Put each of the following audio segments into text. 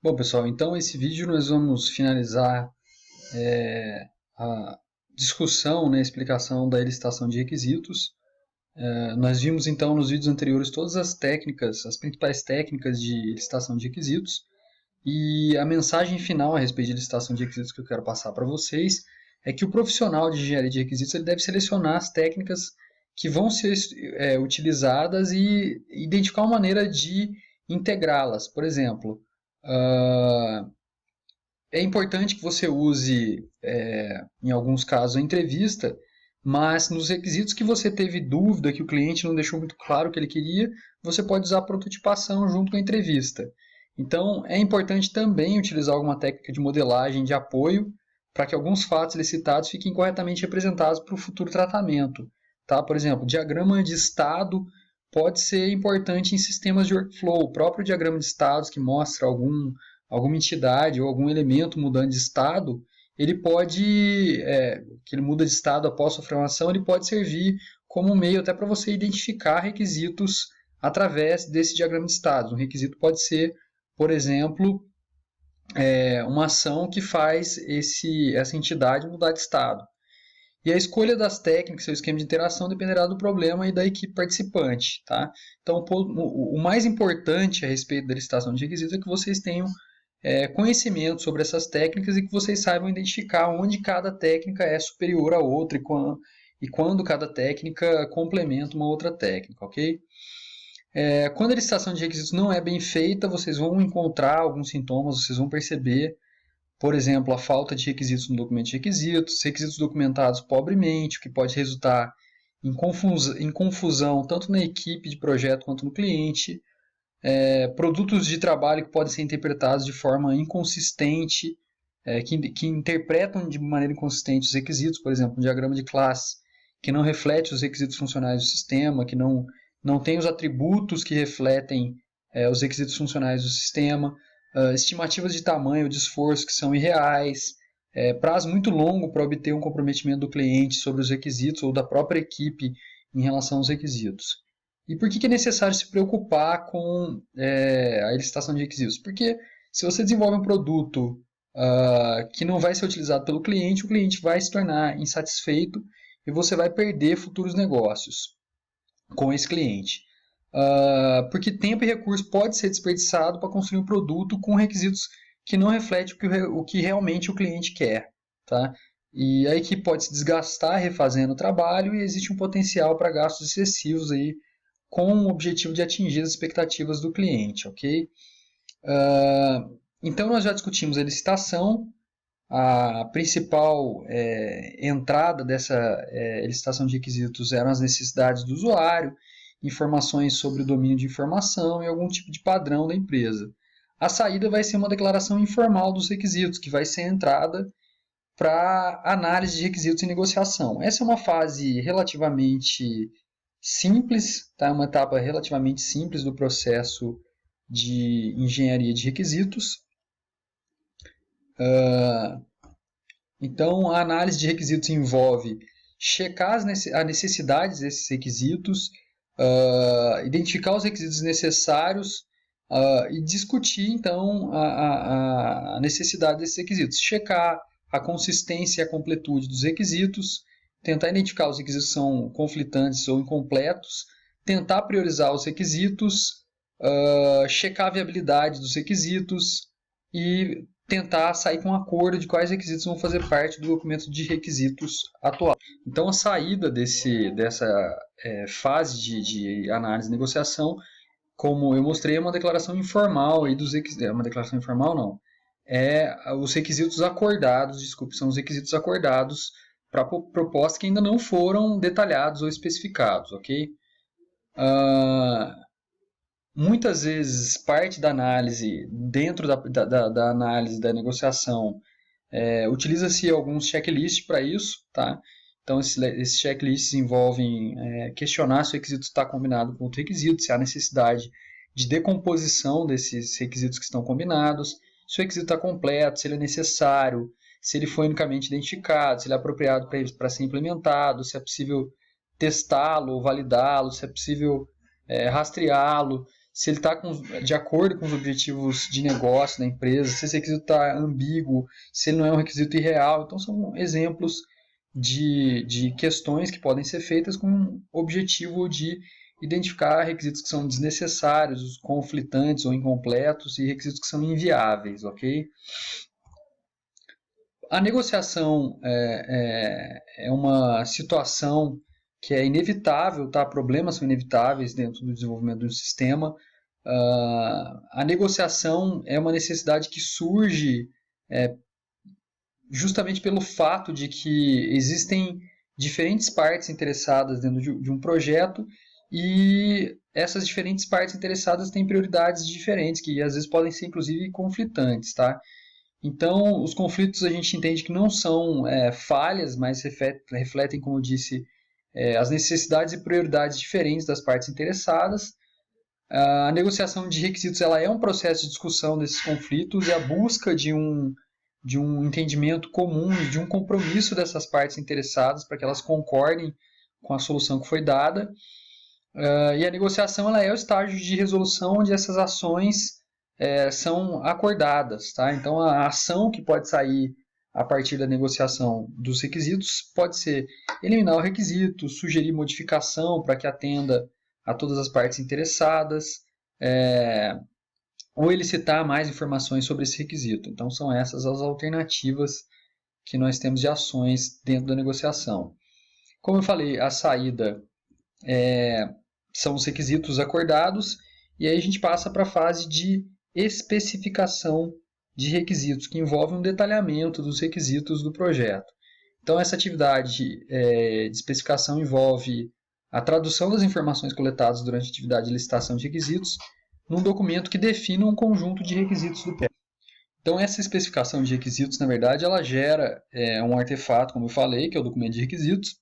Bom, pessoal, então esse vídeo nós vamos finalizar a discussão, né, explicação da licitação de requisitos. Nós vimos então nos vídeos anteriores todas as técnicas, as principais técnicas de licitação de requisitos, e a mensagem final a respeito de licitação de requisitos que eu quero passar para vocês é que o profissional de engenharia de requisitos ele deve selecionar as técnicas que vão ser utilizadas e identificar uma maneira de integrá-las. Por exemplo, é importante que você use, em alguns casos, a entrevista, mas nos requisitos que você teve dúvida, que o cliente não deixou muito claro o que ele queria, você pode usar a prototipação junto com a entrevista. Então, é importante também utilizar alguma técnica de modelagem de apoio para que alguns fatos licitados fiquem corretamente representados para o futuro tratamento. Tá? Por exemplo, diagrama de estado pode ser importante em sistemas de workflow. O próprio diagrama de estados que mostra alguma entidade ou algum elemento mudando de estado, ele pode, que ele muda de estado após sua formação, ele pode servir como um meio até para você identificar requisitos através desse diagrama de estados. Um requisito pode ser, por exemplo, uma ação que faz essa entidade mudar de estado. E a escolha das técnicas, seu esquema de interação, dependerá do problema e da equipe participante. Tá? Então, o mais importante a respeito da licitação de requisitos é que vocês tenham conhecimento sobre essas técnicas e que vocês saibam identificar onde cada técnica é superior à outra e quando cada técnica complementa uma outra técnica, ok? Quando a licitação de requisitos não é bem feita, vocês vão encontrar alguns sintomas, vocês vão perceber, por exemplo, a falta de requisitos no documento de requisitos, requisitos documentados pobremente, o que pode resultar em confusão tanto na equipe de projeto quanto no cliente, produtos de trabalho que podem ser interpretados de forma inconsistente, que interpretam de maneira inconsistente os requisitos, por exemplo, um diagrama de classe que não reflete os requisitos funcionais do sistema, que não tem os atributos que refletem os requisitos funcionais do sistema, estimativas de tamanho ou de esforço que são irreais, prazo muito longo para obter um comprometimento do cliente sobre os requisitos ou da própria equipe em relação aos requisitos. E por que é necessário se preocupar com a licitação de requisitos? Porque se você desenvolve um produto que não vai ser utilizado pelo cliente, o cliente vai se tornar insatisfeito e você vai perder futuros negócios com esse cliente. Porque tempo e recurso pode ser desperdiçado para construir um produto com requisitos que não refletem o que realmente o cliente quer. Tá? E a equipe pode se desgastar refazendo o trabalho e existe um potencial para gastos excessivos aí, com o objetivo de atingir as expectativas do cliente, ok? Então nós já discutimos a licitação, a principal entrada dessa licitação de requisitos eram as necessidades do usuário, informações sobre o domínio de informação e algum tipo de padrão da empresa. A saída vai ser uma declaração informal dos requisitos, que vai ser a entrada para análise de requisitos e negociação. Essa é uma fase relativamente simples, tá? Uma etapa relativamente simples do processo de engenharia de requisitos. Então, a análise de requisitos envolve checar as necessidades desses requisitos, identificar os requisitos necessários e discutir, então, a necessidade desses requisitos. Checar a consistência e a completude dos requisitos, tentar identificar os requisitos que são conflitantes ou incompletos, tentar priorizar os requisitos, checar a viabilidade dos requisitos e tentar sair com um acordo de quais requisitos vão fazer parte do documento de requisitos atual. Então, a saída dessa fase de análise e negociação, como eu mostrei, é uma declaração informal e dos requisitos. Uma declaração informal não. Os requisitos acordados, são os requisitos acordados para propostas que ainda não foram detalhados ou especificados, ok? Muitas vezes, parte da análise, dentro da análise da negociação, utiliza-se alguns checklists para isso, tá? Então, esses checklists envolvem questionar se o requisito está combinado com outro requisito, se há necessidade de decomposição desses requisitos que estão combinados, se o requisito está completo, se ele é necessário, se ele foi unicamente identificado, se ele é apropriado para ser implementado, se é possível testá-lo, validá-lo, se é possível rastreá-lo, se ele está de acordo com os objetivos de negócio da empresa, se esse requisito está ambíguo, se ele não é um requisito irreal. Então, são exemplos de questões que podem ser feitas com o objetivo de identificar requisitos que são desnecessários, conflitantes ou incompletos e requisitos que são inviáveis, ok? A negociação é uma situação que é inevitável, tá? Problemas são inevitáveis dentro do desenvolvimento de um sistema. A negociação é uma necessidade que surge justamente pelo fato de que existem diferentes partes interessadas dentro de um projeto e essas diferentes partes interessadas têm prioridades diferentes, que às vezes podem ser inclusive conflitantes, tá? Então, os conflitos a gente entende que não são falhas, mas refletem, como eu disse, as necessidades e prioridades diferentes das partes interessadas. A negociação de requisitos ela é um processo de discussão desses conflitos e a busca de um entendimento comum, de um compromisso dessas partes interessadas para que elas concordem com a solução que foi dada. E a negociação ela é o estágio de resolução onde essas ações são acordadas. Tá? Então, a ação que pode sair a partir da negociação dos requisitos pode ser eliminar o requisito, sugerir modificação para que atenda a todas as partes interessadas, ou elicitar mais informações sobre esse requisito. Então, são essas as alternativas que nós temos de ações dentro da negociação. Como eu falei, a saída são os requisitos acordados, e aí a gente passa para a fase de especificação de requisitos, que envolve um detalhamento dos requisitos do projeto. Então, essa atividade de especificação envolve a tradução das informações coletadas durante a atividade de licitação de requisitos num documento que defina um conjunto de requisitos do projeto. Então, essa especificação de requisitos, na verdade, ela gera um artefato, como eu falei, que é o documento de requisitos.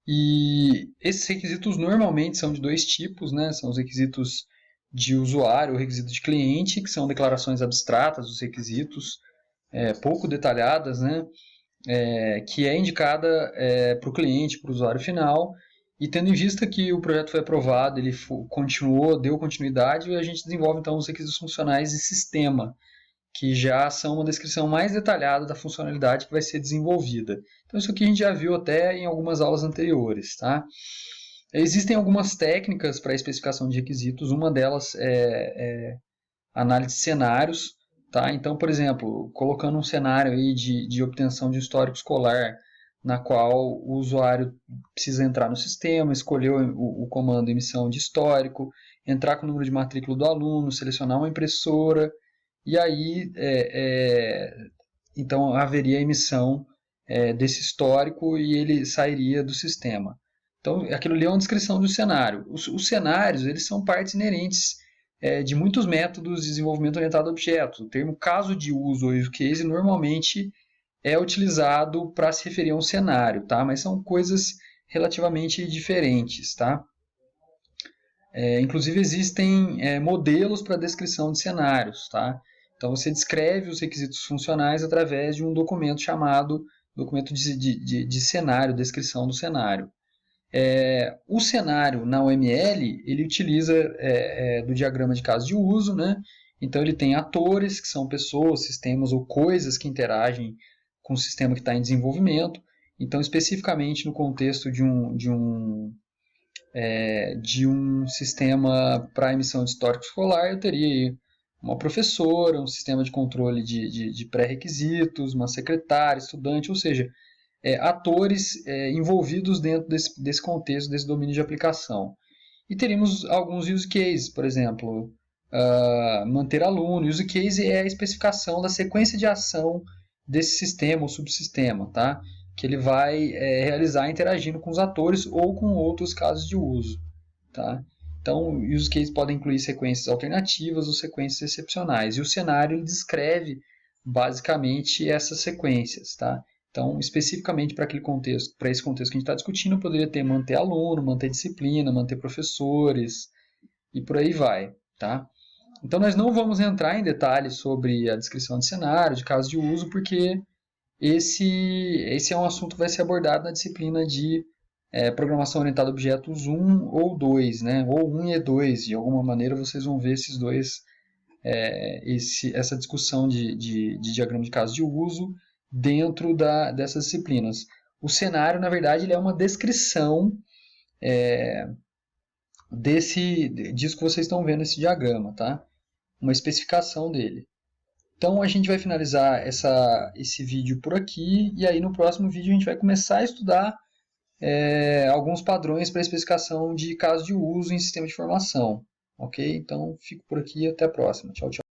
E esses requisitos normalmente são de dois tipos, né? São os requisitos de usuário, o requisito de cliente, que são declarações abstratas dos requisitos, pouco detalhadas, né? Que é indicada para o cliente, para o usuário final. E tendo em vista que o projeto foi aprovado, ele continuou, deu continuidade, a gente desenvolve então os requisitos funcionais de sistema, que já são uma descrição mais detalhada da funcionalidade que vai ser desenvolvida. Então isso aqui a gente já viu até em algumas aulas anteriores, tá? Existem algumas técnicas para a especificação de requisitos, uma delas é análise de cenários, tá? Então, por exemplo, colocando um cenário aí de obtenção de um histórico escolar, na qual o usuário precisa entrar no sistema, escolher o comando emissão de histórico, entrar com o número de matrícula do aluno, selecionar uma impressora, e aí então haveria a emissão desse histórico e ele sairia do sistema. Então, aquilo ali é uma descrição do cenário. Os cenários eles são partes inerentes de muitos métodos de desenvolvimento orientado a objetos. O termo caso de uso ou use case normalmente é utilizado para se referir a um cenário, tá? Mas são coisas relativamente diferentes, tá? Inclusive existem modelos para descrição de cenários, tá? Então você descreve os requisitos funcionais através de um documento chamado documento de cenário, descrição do cenário. O cenário na UML ele utiliza do diagrama de caso de uso, né? Então ele tem atores, que são pessoas, sistemas ou coisas que interagem com o sistema que está em desenvolvimento. Então, especificamente no contexto de um sistema para emissão de histórico escolar, eu teria uma professora, um sistema de controle de pré-requisitos, uma secretária, estudante, ou seja, atores envolvidos dentro desse contexto, desse domínio de aplicação. E teríamos alguns use cases, por exemplo, manter aluno. Use case é a especificação da sequência de ação desse sistema ou subsistema, tá? Que ele vai realizar interagindo com os atores ou com outros casos de uso. Tá? Então, use cases podem incluir sequências alternativas ou sequências excepcionais. E o cenário ele descreve basicamente essas sequências. Tá? Então, especificamente para aquele contexto, para esse contexto que a gente está discutindo, eu poderia ter manter aluno, manter disciplina, manter professores e por aí vai. Tá? Então, nós não vamos entrar em detalhes sobre a descrição de cenário, de casos de uso, porque esse é um assunto que vai ser abordado na disciplina de programação orientada a objetos 1 ou 2, né? Ou 1 e 2. De alguma maneira vocês vão ver esses dois, essa discussão de diagrama de caso de uso dentro dessas disciplinas. O cenário, na verdade, ele é uma descrição disso que vocês estão vendo nesse diagrama, tá? Uma especificação dele. Então a gente vai finalizar esse vídeo por aqui, e aí no próximo vídeo a gente vai começar a estudar alguns padrões para especificação de casos de uso em sistema de informação. Ok? Então fico por aqui e até a próxima. Tchau, tchau.